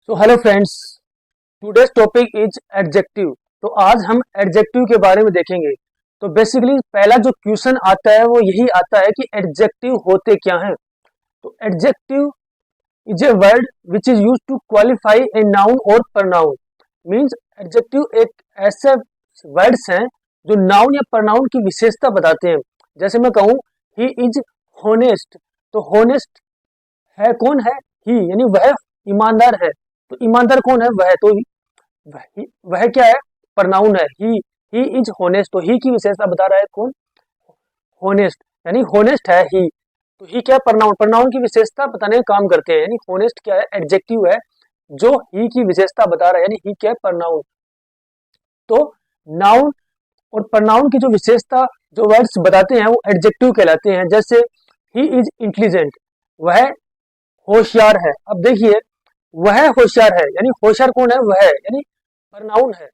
So hello friends, today's topic is adjective. तो आज हम एडजेक्टिव के बारे में देखेंगे। तो बेसिकली पहला जो क्वेश्चन आता है वो यही आता है कि एडजेक्टिव होते क्या हैं। तो adjective is a word which is use to qualify a noun और प्रनाउन। मीन्स एडजेक्टिव एक ऐसे वर्ड्स हैं जो नाउन या प्रनाउन की विशेषता बताते हैं। जैसे मैं कहूँ ही इज होनेस्ट, तो होनेस्ट है कौन है? ही, यानी वह ईमानदार है। तो ईमानदार कौन है? वह। तो वह क्या है? प्रनाउन है। ही इज होनेस्ट, तो ही की विशेषता बता रहा है कौन? होनेस्ट, यानी होनेस्ट है ही। तो ही क्या है? प्रनाउन। प्रनाउन की विशेषता बताने का काम करते हैं, यानी होनेस्ट क्या है? एडजेक्टिव है जो ही की विशेषता बता रहा है, यानी ही क्या है? प्रनाउन। तो नाउन और प्रनाउन की जो विशेषता जो वर्ड्स बताते हैं वो एडजेक्टिव कहलाते हैं। जैसे ही इज इंटेलिजेंट, वह होशियार है। अब देखिए, वह होशियार है, यानी होशियार कौन है? वह, यानी प्रनाउन है।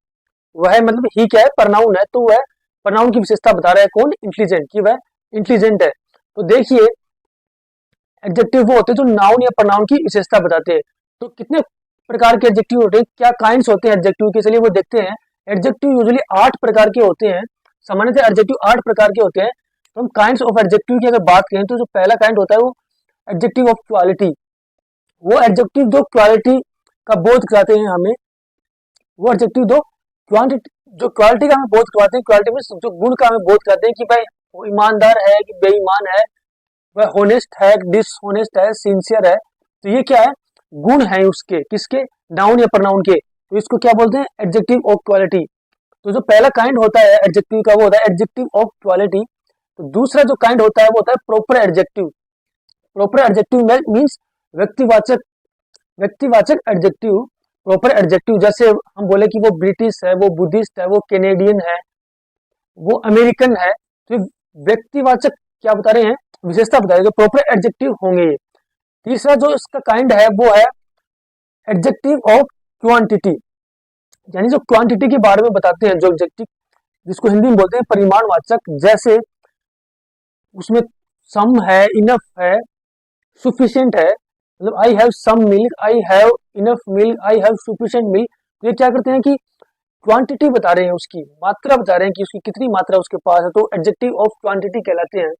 वह मतलब ही क्या है? प्रनाउन है। तो वह प्रनाउन की विशेषता बता रहा है कौन? इंटेलिजेंट, कि वह इंटेलिजेंट है। तो देखिए, एडजेक्टिव वो होते हैं जो नाउन या प्रनाउन की विशेषता बताते हैं। तो कितने प्रकार के एडजेक्टिव होते हैं, क्या काइंड्स होते हैं एडजेक्टिव के, चलिए वो देखते हैं। एडजेक्टिव यूजुअली 8 प्रकार के होते हैं। सामान्यतः एडजेक्टिव 8 प्रकार के होते हैं। तो हम काइंड्स ऑफ एडजेक्टिव की अगर बात करें तो जो पहला काइंड होता है वो एडजेक्टिव ऑफ क्वालिटी। वो एडजेक्टिव जो क्वालिटी का बोध कराते हैं हमें, वो एडजेक्टिव दो क्वांटिटी, जो क्वालिटी का हमें बोध करवाते हैं। क्वालिटी में जो गुण का हमें बोध कराते हैं कि भाई वो ईमानदार है कि बेईमान है, वह होनेस्ट है कि डिसहोनेस्ट है, सिंसियर है। तो ये क्या है? गुण है उसके, किसके? नाउन या प्रोनाउन के। तो इसको क्या बोलते हैं? Adjective of quality. तो जो पहला काइंड होता है एडजेक्टिव का वो होता है एडजेक्टिव ऑफ क्वालिटी। तो दूसरा जो काइंड होता है वो होता है proper adjective. Proper adjective means व्यक्तिवाचक, व्यक्तिवाचक एडजेक्टिव। प्रॉपर एडजेक्टिव जैसे हम बोले कि वो ब्रिटिश है, वो बुद्धिस्ट है, वो कैनेडियन है, वो अमेरिकन है। तो व्यक्तिवाचक क्या बता रहे हैं? विशेषता बता रहे हैं, प्रॉपर एडजेक्टिव होंगे ये। तीसरा जो इसका काइंड है वो है एडजेक्टिव ऑफ क्वांटिटी, यानी जो क्वांटिटी के बारे में बताते हैं, जो एडजेक्टिव जिसको हिंदी में बोलते हैं परिमाणवाचक। जैसे उसमें सम है, इनफ है, सुफिशिएंट है। मतलब I have some milk, I have enough milk, I have sufficient milk. तो ये क्या करते हैं कि क्वांटिटी बता रहे हैं, उसकी मात्रा बता रहे हैं कि उसकी कितनी मात्रा उसके पास है। तो एडजेक्टिव ऑफ क्वांटिटी कहलाते हैं।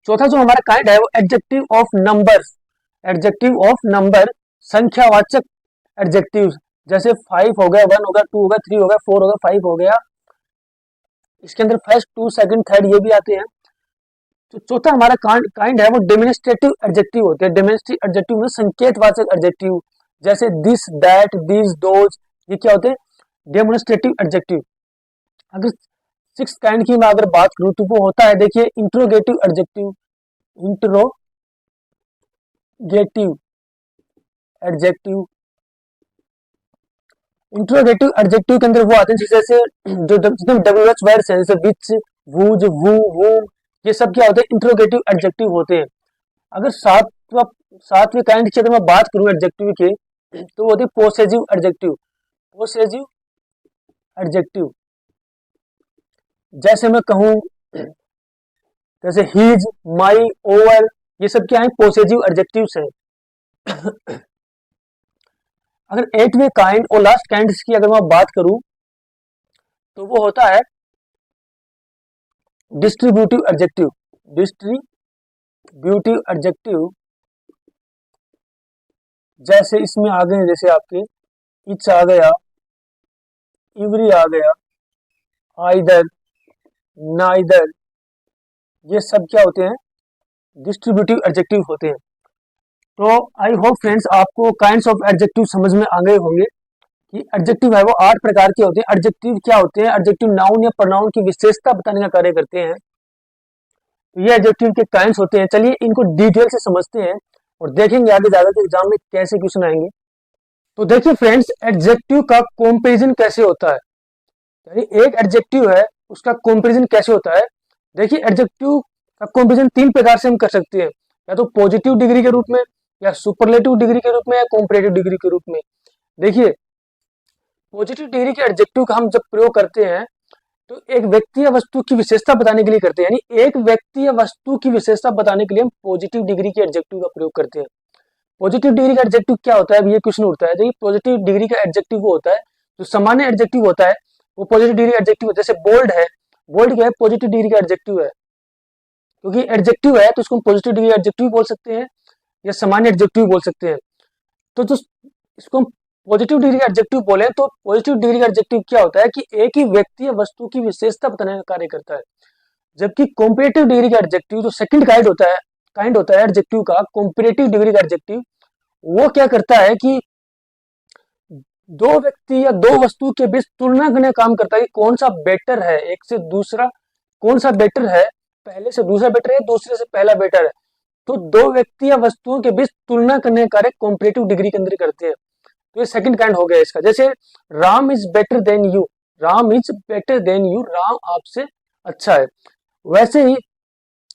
चौथा जो हमारा काइंड है वो adjective of numbers. Adjective of number, संख्यावाचक एडजेक्टिव। जैसे 5 हो गया, 1 हो गया, 2 हो गया, 3 हो गया, 4 हो गया, 5 हो गया। इसके अंदर फर्स्ट, 2, सेकंड, थर्ड ये भी आते हैं। तो चौथा हमारा काइंड है वो डेमोन्स्ट्रेटिव एडजेक्टिव होते हैं। डेमोन्स्ट्रेटिव एडजेक्टिव में संकेतवाचक एडजेक्टिव। जैसे दिस, दैट, दिस, दोज, ये क्या होते हैं? Demonstrative adjective. अगर 6 काइंड की मैं अगर बात करूं तो वो होता है, देखिए, interrogative adjective. Interrogative adjective, interrogative adjective के अंदर वो आते हैं जैसे जो जितने WH वर्ड्स हैं, जैसे विच, वूज, वू, ये सब क्या होते हैं? इंट्रोगेटिव एडजेक्टिव होते हैं। अगर सातवें काइंड की अगर मैं बात करूं एडजेक्टिव के, तो वो होती है पोसेसिव एडजेक्टिव। पोसेसिव एडजेक्टिव, जैसे मैं कहूं, जैसे हीज, माई, ओवर, ये सब क्या है? पोसेसिव एडजेक्टिव्स हैं। अगर 8वें काइंड और लास्ट काइंड की अगर मैं बात करूं तो वो होता है डिस्ट्रीब्यूटिव एडजेक्टिव। डिस्ट्रीब्यूटिव एडजेक्टिव, जैसे इसमें आ गए, जैसे आपके इच आ गया, इवरी आ गया, आइदर, नाइदर, ये सब क्या होते हैं? डिस्ट्रीब्यूटिव एडजेक्टिव होते हैं। तो आई होप फ्रेंड्स आपको काइंड्स ऑफ एडजेक्टिव समझ में आ गए होंगे कि एडजेक्टिव है वो 8 प्रकार के होते हैं। एडजेक्टिव क्या होते हैं? एडजेक्टिव नाउन या प्रोनाउन की विशेषता बताने का कार्य करते हैं। तो ये एडजेक्टिव के काइंड्स होते हैं। चलिए इनको डिटेल से समझते हैं और देखेंगे आगे जाकर के एग्जाम में कैसे क्वेश्चन आएंगे। तो देखिए फ्रेंड्स, एडजेक्टिव का कंपैरिजन कैसे होता है, यानी एक एडजेक्टिव है उसका कंपैरिजन कैसे होता है। देखिए, एडजेक्टिव का कंपैरिजन 3 प्रकार से हम कर सकते हैं, या तो पॉजिटिव डिग्री के रूप में, या सुपरलेटिव डिग्री के रूप में, या कंपैरेटिव डिग्री के रूप में। देखिए, पॉजिटिव डिग्री के एडजेक्टिव का हम जब प्रयोग करते हैं तो एक व्यक्ति या वस्तु की विशेषता बताने के लिए करते हैं, यानी एक व्यक्ति या वस्तु की विशेषता बताने के लिए हम पॉजिटिव डिग्री के एडजेक्टिव का प्रयोग करते हैं। पॉजिटिव डिग्री का एडजेक्टिव क्या होता है, अब ये क्वेश्चन उठता है। देखिए पॉजिटिव डिग्री का एडजेक्टिव वो होता है जो सामान्य एडजेक्टिव होता है, वो पॉजिटिव डिग्री का एडजेक्टिव होता है। जैसे बोल्ड है, बोल्ड क्या है, पॉजिटिव डिग्री का एडजेक्टिव है, क्योंकि एडजेक्टिव है तो इसको हम पॉजिटिव डिग्री एडजेक्टिव बोल सकते हैं या सामान्य एडजेक्टिव बोल सकते हैं। तो जो इसको हम पॉजिटिव डिग्री का एडजेक्टिव बोले तो पॉजिटिव डिग्री का एडजेक्टिव क्या होता है कि एक ही व्यक्ति या वस्तु की विशेषता बताने का कार्य करता है। जबकि कॉम्परेटिव डिग्री का एडजेक्टिव जो सेकंड काइंड होता है एडजेक्टिव का, कॉम्परेटिव डिग्री का एडजेक्टिव, वो क्या करता है कि दो व्यक्ति या दो वस्तु के बीच तुलना करने का काम करता है कि कौन सा बेटर है, एक से दूसरा कौन सा बेटर है, पहले से दूसरा बेटर है, दूसरे से पहला बेटर है। तो दो व्यक्ति या वस्तुओं के बीच तुलना करने का कार्य कॉम्परेटिव डिग्री के अंदर करते हैं। तो ये सेकंड काइंड हो गया इसका। जैसे Ram is better than you, Ram is better than you, Ram आपसे अच्छा है। वैसे ही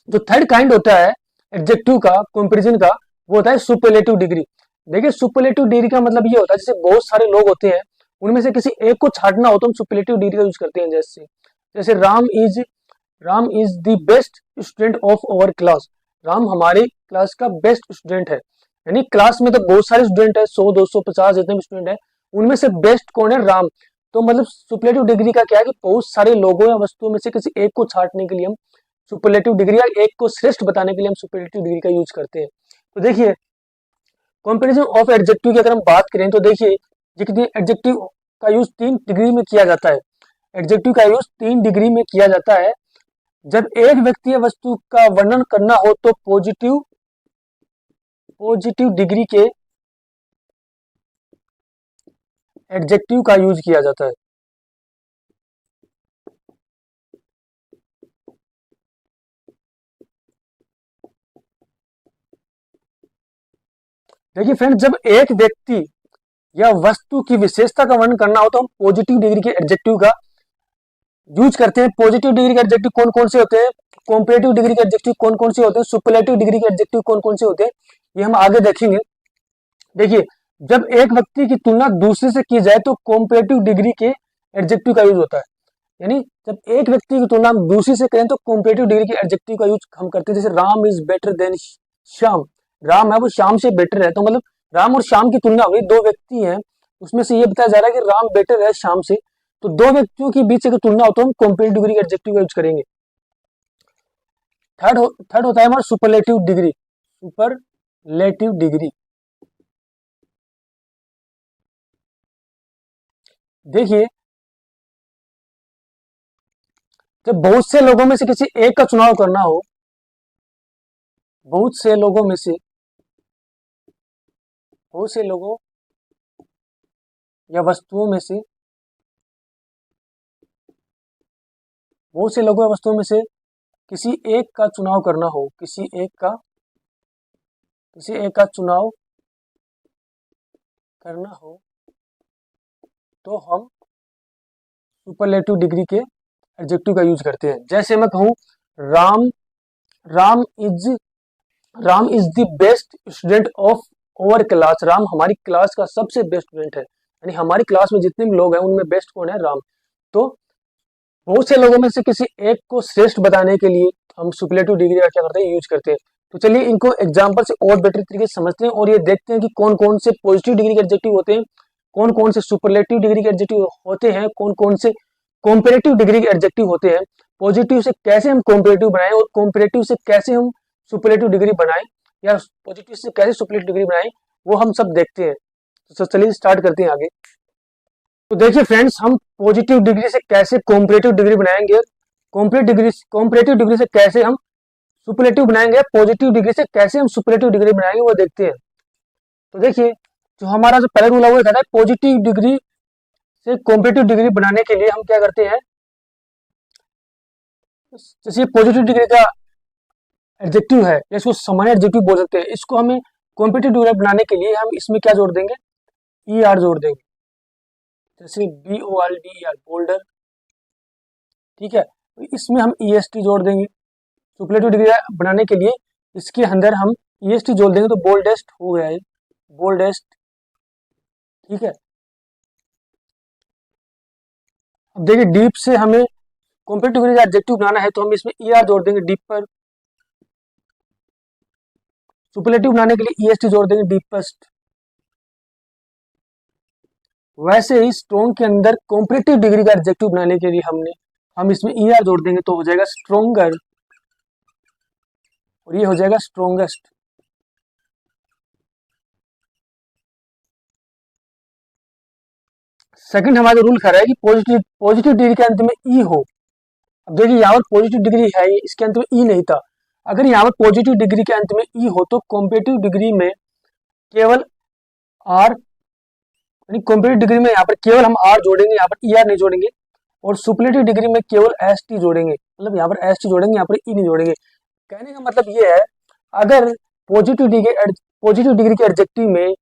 जो थर्ड काइंड होता है एडजेक्टिव का, कंपैरिजन का, वो होता है सुपरलेटिव डिग्री। देखिए सुपरलेटिव डिग्री का मतलब ये होता है जैसे बहुत सारे लोग होते हैं, उनमें से किसी एक को छांटना हो तो हम सुपरलेटिव डिग्री का यूज करते हैं। जैसे जैसे Ram is the best student of our class, Ram हमारी क्लास का बेस्ट स्टूडेंट है। यानी क्लास में तो बहुत सारे स्टूडेंट है, 100 200 50 जितने भी स्टूडेंट है, उनमें से बेस्ट कौन है, राम। तो मतलब सुपरलेटिव डिग्री का क्या है कि बहुत सारे लोगों या वस्तुओं में से किसी एक को छांटने के लिए हम सुपरलेटिव डिग्री या एक को श्रेष्ठ बताने के लिए हम सुपरलेटिव डिग्री का यूज करते हैं। तो देखिए कंपैरिजन ऑफ एडजेक्टिव की अगर हम बात करें तो देखिए एडजेक्टिव का यूज 3 डिग्री में किया जाता है। एडजेक्टिव का यूज 3 डिग्री में किया जाता है। जब एक व्यक्ति या वस्तु का वर्णन करना हो तो पॉजिटिव डिग्री के एडजेक्टिव का यूज किया जाता है। देखिए फ्रेंड, जब एक व्यक्ति या वस्तु की विशेषता का वर्णन करना हो तो हम पॉजिटिव डिग्री के एडजेक्टिव का यूज करते हैं। पॉजिटिव डिग्री के एडजेक्टिव कौन कौन से होते हैं, कॉम्परेटिव डिग्री के एडजेक्टिव कौन कौन से होते हैं, सुपरलेटिव डिग्री के एडजेक्टिव कौन कौन से होते हैं, ये हम आगे देखेंगे। देखिए जब एक व्यक्ति की तुलना दूसरे से की जाए तो कॉम्परेटिव डिग्री के एडजेक्टिव का यूज होता है। यानी जब एक व्यक्ति की तुलना हम दूसरे से करें तो कॉम्परेटिव डिग्री के एडजेक्टिव का यूज हम करते हैं। जैसे Ram is better than Shyam, Ram है वो श्याम से बेटर है। तो मतलब राम और श्याम की तुलना हुई, दो व्यक्ति हैं, उसमें से ये बताया जा रहा है कि राम बेटर है श्याम से। तो दो व्यक्तियों के बीच अगर तुलना हो तो हम कॉम्परेटिव डिग्री के एडजेक्टिव का यूज करेंगे। थर्ड होता है हमारा सुपरलेटिव डिग्री। सुपरलेटिव डिग्री देखिए जब बहुत से लोगों में से किसी एक का चुनाव करना हो, बहुत से लोगों में से बहुत से लोगों या वस्तुओं में से बहुत से लोगों या वस्तुओं में से किसी एक का चुनाव करना हो, किसी एक का चुनाव करना हो तो हम सुपरलेटिव डिग्री के एडजेक्टिव का यूज करते हैं। जैसे मैं कहूं Ram Ram is Ram is the best student of our class, Ram हमारी क्लास का सबसे बेस्ट स्टूडेंट है। यानी हमारी क्लास में जितने भी लोग हैं उनमें बेस्ट कौन है, राम। तो बहुत से लोगों में से किसी एक को श्रेष्ठ बताने के लिए हम सुपरलेटिव डिग्री का क्या करते हैं, यूज करते हैं। तो चलिए इनको एग्जांपल से और बेटर तरीके से समझते हैं और ये देखते हैं कि कौन कौन से पॉजिटिव डिग्री के एडजेक्टिव होते हैं, कौन कौन से सुपरलेटिव डिग्री के एडजेक्टिव होते हैं, कौन कौन से कॉम्परेटिव डिग्री के एडजेक्टिव होते हैं। पॉजिटिव से कैसे हम कॉम्परेटिव बनाएं और कॉम्परेटिव से कैसे हम सुपरलेटिव डिग्री बनाएं या पॉजिटिव से कैसे सुपरलेटिव डिग्री बनाएं, वो हम सब देखते हैं। तो चलिए स्टार्ट करते हैं आगे। तो देखिए फ्रेंड्स, हम पॉजिटिव डिग्री से कैसे कॉम्परेटिव डिग्री बनाएंगे, कॉम्परेटिव डिग्री से कैसे हम सुपरलेटिव बनाएंगे, पॉजिटिव डिग्री से कैसे हम सुपरलेटिव डिग्री बनाएंगे, वो देखते हैं। तो देखिए जो हमारा जो पहला रूल है वो कहता है पॉजिटिव डिग्री से कॉम्परेटिव डिग्री बनाने के लिए हम क्या करते हैं, जैसे पॉजिटिव डिग्री का एडजेक्टिव है या इसको सामान्य एडजेक्टिव बोल सकते हैं, इसको हमें कॉम्परेटिव डिग्री बनाने के लिए हम इसमें क्या जोड़ देंगे, ई आर जोड़ देंगे। जैसे BOLDER बोल्डर, ठीक है, तो इसमें हम EST जोड़ देंगे। सुपरलेटिव डिग्री बनाने के लिए इसके अंदर हम EST जोड़ देंगे तो बोल्डेस्ट हो गया है, बोल्डेस्ट, ठीक है। अब देखिए डीप से हमें कॉम्परेटिव डिग्री का एडजेक्टिव बनाना है तो हम इसमें ER जोड़ देंगे, डीप पर। सुपरलेटिव बनाने के लिए EST जोड़ देंगे, डीपेस्ट। वैसे ही स्ट्रॉन्ग के अंदर कॉम्परेटिव डिग्री का एडजेक्टिव बनाने के लिए हम इसमें ER जोड़ देंगे, तो हो जाएगा स्ट्रोंगर, और ये हो जाएगा स्ट्रोंगेस्ट। सेकंड हमारा रूल कह रहा है कि पॉजिटिव डिग्री के अंत में ई हो। अब देखिए यहाँ पर पॉजिटिव डिग्री है, इसके अंत में ई नहीं था। अगर यहाँ पर पॉजिटिव डिग्री के अंत में ई हो तो कॉम्परेटिव डिग्री में केवल आर, यानी कॉम्परेटिव डिग्री में यहाँ पर केवल हम आर जोड़ेंगे, यहाँ पर ER नहीं जोड़ेंगे, और सुपरलेटिव डिग्री में केवल ST जोड़ेंगे, मतलब यहाँ पर ST जोड़ेंगे, यहाँ पर ई नहीं जोड़ेंगे। कहने का मतलब ये है, अगर पॉजिटिव डिग्री के एडजेक्टिव में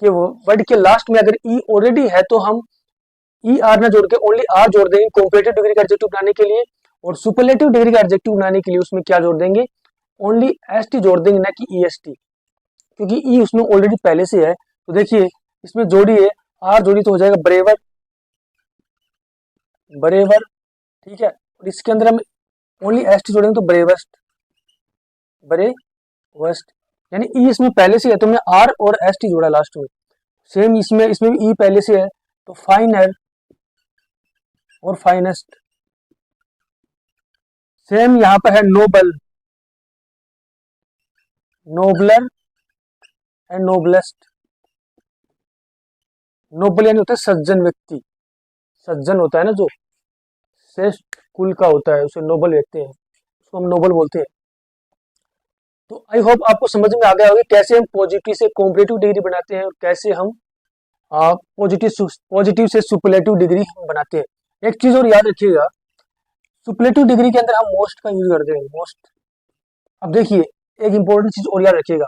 कि वर्ड के लास्ट में अगर ई ऑलरेडी है तो हम ER ना जोड़ के ओनली आर जोड़ देंगे कॉम्परेटिव डिग्री का एडजेक्टिव बनाने के लिए, और सुपरलेटिव डिग्री का एडजेक्टिव बनाने के लिए उसमें क्या जोड़ देंगे, ओनली ST जोड़ देंगे, ना कि EST, क्योंकि ई उसमें ऑलरेडी पहले से है। तो देखिए इसमें जोड़िए, आर जोड़ी तो हो जाएगा ब्रेवर, ब्रेवर, ठीक है, और इसके अंदर हम ओनली ST जोड़ेंगे तो ब्रेवेस्ट, ब्रेवेस्ट, यानी ई इसमें पहले से है तो हमने आर और ST जोड़ा लास्ट में। सेम इसमें भी ई पहले से है तो फाइनर और फाइनेस्ट। सेम यहाँ पर है noble, nobler and noblest. Noble यानी होता है सज्जन व्यक्ति, सज्जन होता है ना जो श्रेष्ठ कुल का होता है, उसे नोबल कहते हैं, उसको हम नोबल बोलते हैं। तो आई होप आपको समझ में आ गया होगा कैसे हम पॉजिटिव से कॉम्परेटिव डिग्री बनाते हैं और कैसे हम पॉजिटिव से सुपरलेटिव डिग्री हम बनाते हैं। एक चीज और याद रखिएगा, सुपरलेटिव डिग्री के अंदर हम मोस्ट का यूज करते हैं, मोस्ट। अब देखिए एक इंपॉर्टेंट चीज और याद रखिएगा,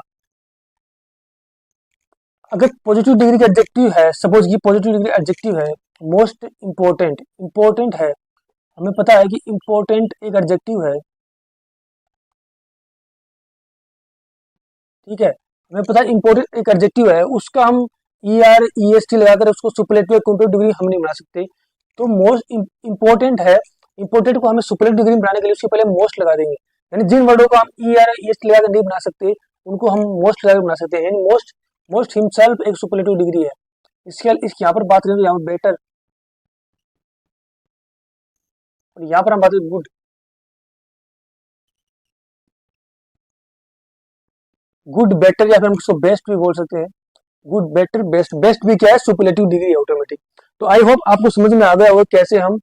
अगर पॉजिटिव डिग्री का एडजेक्टिव है, सपोज ये पॉजिटिव डिग्री एडजेक्टिव है, मोस्ट इंपॉर्टेंट, इंपॉर्टेंट है, हमें पता है कि इंपॉर्टेंट एक एडजेक्टिव है, ठीक है, हमें पता है इंपॉर्टेंट एक एडजेक्टिव है, उसका हम ER EST लगाकर उसको सुपरलेटिव कॉम्परेटिव डिग्री हम नहीं बना सकते। तो मोस्ट इंपॉर्टेंट है, इंपॉर्टेंट को हमें सुपरलेटिव डिग्री बनाने के लिए उसके पहले मोस्ट लगा देंगे, यानी जिन वर्डों को हम ER EST लगाकर नहीं बना सकते उनको हम मोस्ट लगाकर बना सकते हैं, यानी मोस्ट हिमसेल्फ एक सुपरलेटिव डिग्री है। इसकी यहाँ पर बात करें तो यहाँ पर बेटर, और यहाँ पर हम बात करें गुड, गुड बेटर, या फिर हम उसको बेस्ट भी बोल सकते हैं, गुड बेटर बेस्ट। बेस्ट भी क्या है, सुपरलेटिव डिग्री है ऑटोमेटिक। तो आई होप आपको समझ में आ गया होगा कैसे हम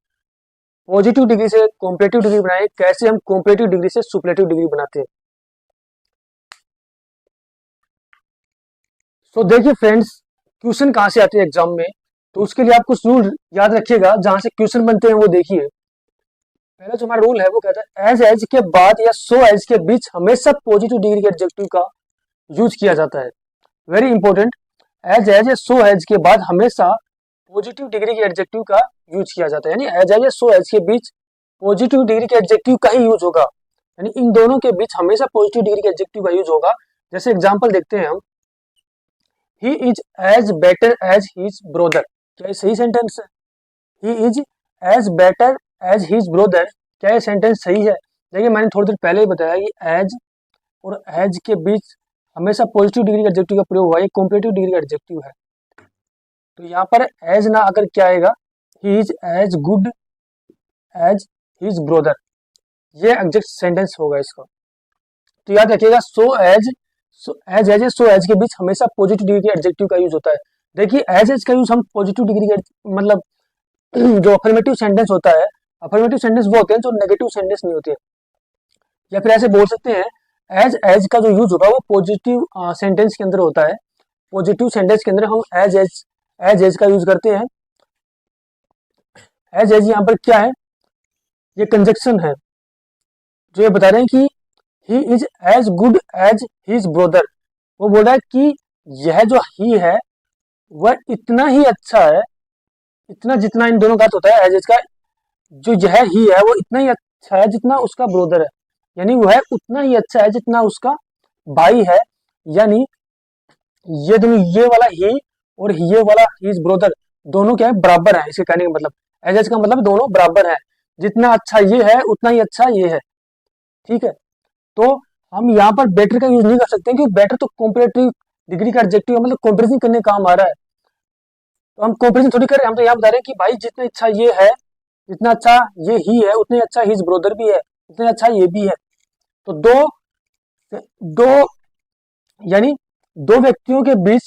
पॉजिटिव डिग्री से कॉम्परेटिव डिग्री बनाए, कैसे हम कॉम्परेटिव डिग्री से सुपरलेटिव डिग्री बनाते हैं। तो देखिए फ्रेंड्स, क्वेश्चन कहाँ से आते हैं एग्जाम में, तो उसके लिए आप कुछ रूल याद रखिएगा जहां से क्वेश्चन बनते हैं वो देखिए। पहला जो हमारा रूल है वो कहता है एज के बाद या सो एज के बीच हमेशा पॉजिटिव डिग्री के एडजेक्टिव का यूज किया जाता है। वेरी इंपॉर्टेंट, एज या सो एज के बाद हमेशा पॉजिटिव डिग्री के एडजेक्टिव का यूज किया जाता है, यानी एज या सो एज के बीच पॉजिटिव डिग्री के एडजेक्टिव का ही यूज होगा, यानी इन दोनों के बीच हमेशा पॉजिटिव डिग्री के एडजेक्टिव का यूज होगा। जैसे एग्जांपल देखते हैं हम, he is as better as his brother, क्या ये सही सेंटेंस है? He is as better as his brother, क्या ये सेंटेंस सही है? देखिए मैंने थोड़ी देर पहले ही बताया कि एज और एज के बीच हमेशा पॉजिटिव डिग्री का एडजेक्टिव का प्रयोग हुआ, ये कॉम्परेटिव डिग्री का एडजेक्टिव है। तो यहाँ पर एज ना अगर क्या आएगा, he is as good as his brother, ये एग्जैक्ट सेंटेंस होगा इसका। तो याद रखिएगा, सो एज सो एज के बीच हमेशा पॉजिटिव डिग्री के एडजेक्टिव का यूज होता है। देखिए एज का यूज हम पॉजिटिव डिग्री के मतलब जो अफर्मेटिव सेंटेंस होता है, अफर्मेटिव सेंटेंस वो होते हैं जो नेगेटिव सेंटेंस नहीं होते, या फिर ऐसे बोल सकते हैं एज का जो यूज होगा वो पॉजिटिव सेंटेंस के अंदर होता है। पॉजिटिव सेंटेंस के अंदर हम एज का यूज करते हैं। एज यहाँ पर क्या है, ये कंजक्शन है जो ये बता रहे हैं कि he is as good as his brother. वो बोल रहा है कि यह जो ही है वह इतना ही अच्छा है, इतना जितना इन दोनों का होता है एज का, जो यह ही है वो इतना ही अच्छा है जितना उसका ब्रदर है, यानी वह उतना ही अच्छा है जितना उसका भाई है। यानी ये दोनों, ये वाला ही और ये वाला हिज ब्रदर, दोनों क्या है, बराबर है। इसके कहने का मतलब एज का मतलब दोनों बराबर है, जितना अच्छा ये है उतना ही अच्छा ये है, ठीक है। तो हम यहाँ पर बेटर का यूज नहीं कर सकते क्योंकि बेटर तो कॉम्परेटिव डिग्री का एडजेक्टिव है, मतलब कंपेरिजन करने का काम आ रहा है। तो हम कंपेरिजन थोड़ी कर रहे हैं, हम तो यहाँ बता रहे हैं कि भाई जितना अच्छा ये है, जितना अच्छा ये ही है, उतने अच्छा हिज ब्रदर भी है, उतना अच्छा ये भी है। तो दो दो यानी दो व्यक्तियों के बीच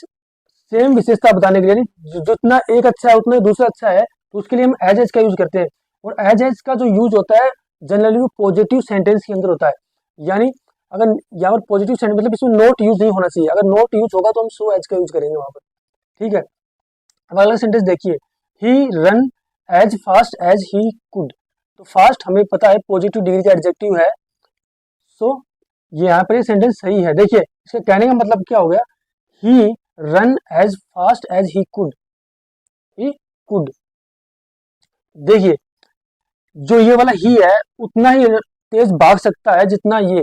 सेम विशेषता बताने के लिए, जितना एक अच्छा है उतना ही दूसरा अच्छा है, तो उसके लिए हम एज एज का यूज करते हैं। और एज एज का जो यूज होता है जनरली वो पॉजिटिव सेंटेंस के अंदर होता है। यानी अगर यहाँ पर पॉजिटिव सेंटेंस मतलब इसमें नोट यूज नहीं होना चाहिए, अगर नोट यूज होगा तो हम सो एज का यूज करेंगे वहां पर। ठीक है, अब अगला सेंटेंस देखिए, he run as fast as he could. तो फास्ट हमें पता है पॉजिटिव डिग्री का एडजेक्टिव है, सो ये यहाँ पर ये सेंटेंस सही है। देखिए इसके कहने का मतलब क्या हो गया, he run as fast as he could. देखिए जो ये वाला ही है उतना ही तेज भाग सकता है जितना ये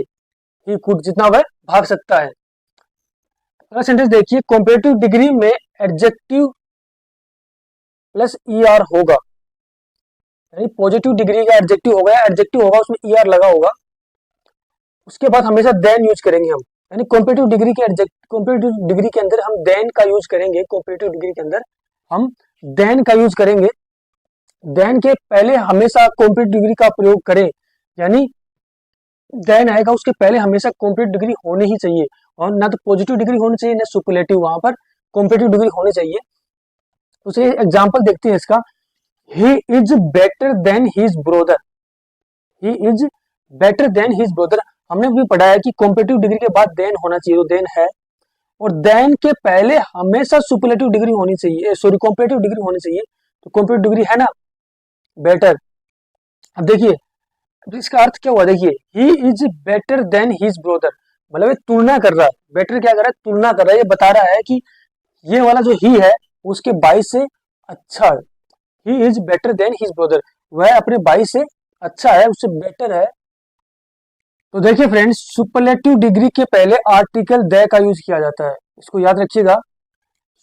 ही कुड, जितना वह भाग सकता है। अगला सेंटेंस देखिए, कॉम्परेटिव डिग्री में एडजेक्टिव प्लस ईआर होगा, यानी पॉजिटिव डिग्री का एडजेक्टिव हो गया, एडजेक्टिव होगा उसमें ईआर लगा होगा, उसके बाद हमेशा देन यूज करेंगे हम। यानी कॉम्परेटिव डिग्री के कॉम्परेटिव डिग्री के अंदर हम देन का यूज करेंगे, कॉम्परेटिव डिग्री के अंदर हम देन का यूज करेंगे। देन के पहले हमेशा कॉम्परेटिव डिग्री का प्रयोग करें, यानी देन आएगा उसके पहले हमेशा कॉम्परेटिव डिग्री होनी ही चाहिए, और ना तो पॉजिटिव डिग्री होनी चाहिए ना सुपरलेटिव, वहां पर कॉम्परेटिव डिग्री होनी चाहिए। उसे एग्जाम्पल देखते हैं इसका, he is better than his brother, he is better than his brother. हमने भी पढ़ा है कि कॉम्परेटिव डिग्री के बाद देन होना चाहिए, तो देन है, और देन के पहले हमेशा सुपरलेटिव डिग्री होनी चाहिए, सॉरी कॉम्परेटिव डिग्री होनी चाहिए। तो कॉम्परेटिव डिग्री है ना बेटर। अब देखिए अब इसका अर्थ क्या हुआ, देखिए he is better than his brother, मतलब ये तुलना कर रहा है, बेटर क्या कर रहा है, तुलना कर रहा है, ये बता रहा है कि ये वाला जो ही है उसके भाई से अच्छा है। He is better than his brother, वह अपने भाई से अच्छा है, उससे बेटर है। तो देखिए फ्रेंड्स, सुपरलेटिव डिग्री के पहले आर्टिकल द का यूज किया जाता है, इसको याद रखिएगा।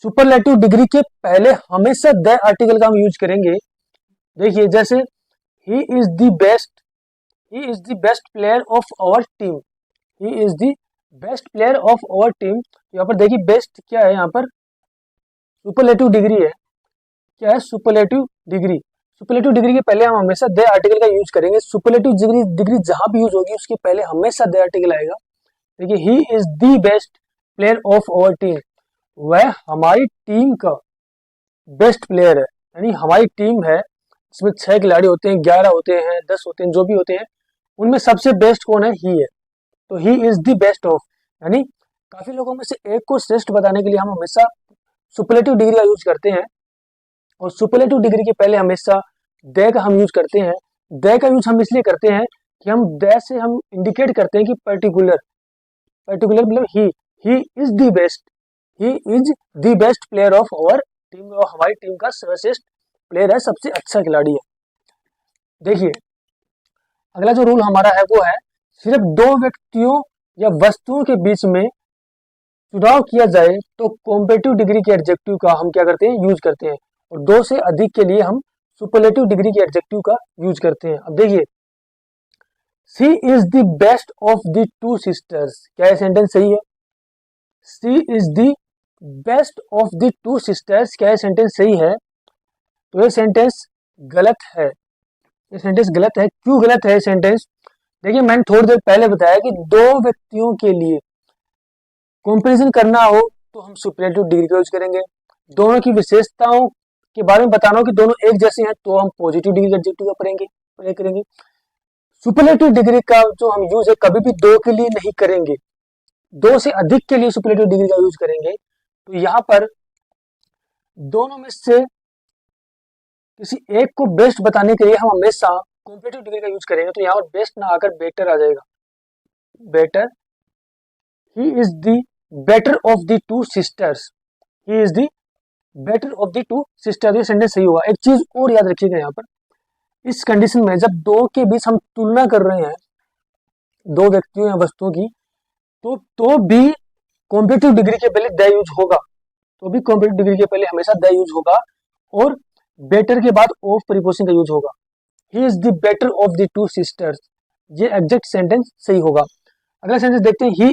सुपरलेटिव डिग्री के पहले हमेशा द आर्टिकल का हम यूज करेंगे। देखिए जैसे he is the best, he is the best player of our team, he is the best player of our team. यहाँ पर देखिए बेस्ट क्या है, यहाँ पर सुपरलेटिव डिग्री है, क्या है सुपरलेटिव डिग्री। सुपरलेटिव डिग्री के पहले हम हमेशा द आर्टिकल का यूज करेंगे, सुपरलेटिव डिग्री जहां भी यूज होगी उसके पहले हमेशा द आर्टिकल आएगा। देखिए he is the best player of our team, वह हमारी टीम का बेस्ट प्लेयर है, यानी हमारी टीम है इसमें 6 खिलाड़ी होते हैं, 11 होते हैं, 10 होते हैं, जो भी होते हैं उनमें सबसे बेस्ट कौन है, ही है। तो ही इज द बेस्ट ऑफ, यानी काफी लोगों में से एक को श्रेष्ठ बताने के लिए हम हमेशा सुपरलेटिव डिग्री का यूज करते हैं, और सुपरलेटिव डिग्री के पहले हमेशा द का हम यूज करते हैं। द का यूज हम इसलिए करते हैं कि हम द से हम इंडिकेट करते हैं कि पर्टिकुलर, पर्टिकुलर मतलब he is the best, he is the best player of our team, और हमारी टीम का सर्वश्रेष्ठ प्लेयर है, सबसे अच्छा खिलाड़ी है। देखिए अगला जो रूल हमारा है वो है, सिर्फ दो व्यक्तियों या वस्तुओं के बीच में चुनाव किया जाए तो कॉम्परेटिव डिग्री के एडजेक्टिव का हम क्या करते हैं, यूज करते हैं, और 2 से अधिक के लिए हम सुपरलेटिव डिग्री के एडजेक्टिव का यूज करते हैं। अब देखिए, she is the best of the 2 sisters, क्या ये सेंटेंस सही है? She is the best of the 2 sisters, क्या ये सेंटेंस सही है? तो ये सेंटेंस गलत है, ये सेंटेंस गलत है। क्यों गलत है ये सेंटेंस? देखिए मैंने थोड़ी देर पहले बताया कि दो व्यक्तियों के लिए कंपैरिजन करना हो तो हम सुपरलेटिव डिग्री का यूज करेंगे, दोनों की विशेषताओं के बारे में बताना हो कि दोनों एक जैसे हैं तो हम पॉजिटिव डिग्री एडजेक्टिव का प्रयोग करेंगे। सुपरलेटिव डिग्री का जो हम यूज है कभी भी दो के लिए नहीं करेंगे, 2 से अधिक के लिए सुपरलेटिव डिग्री का यूज करेंगे। तो यहाँ पर दोनों में से किसी एक को बेस्ट बताने के लिए हम हमेशा कॉम्परेटिव डिग्री का यूज करेंगे, तो यहाँ पर बेस्ट ना आकर बेटर आ जाएगा, better. He is the better of the 2 sisters, he is the better of the 2 sisters, ये सेंटेंस सही होगा। एक चीज और याद रखिएगा, यहाँ पर इस कंडीशन में जब दो के बीच हम तुलना कर रहे हैं, दो व्यक्तियों या वस्तुओं की, तो भी कॉम्परेटिव डिग्री के पहले द यूज होगा, तो भी कॉम्परेटिव डिग्री के पहले हमेशा द यूज होगा, और बेटर के बाद ऑफ प्रीपोजिशन का यूज होगा। ही is the better of the 2 sisters, ये एग्जैक्ट सेंटेंस सही होगा। अगला सेंटेंस देखते हैं, ही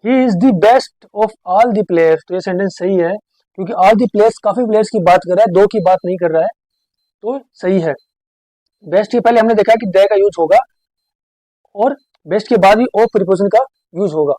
is the best of all the players. तो ये सेंटेंस सही है क्योंकि ऑल द प्लेयर्स काफी प्लेयर्स की बात कर रहा है, दो की बात नहीं कर रहा है, तो सही है। बेस्ट के पहले हमने देखा कि द का यूज होगा और बेस्ट के बाद भी ऑफ प्रीपोजिशन का यूज होगा।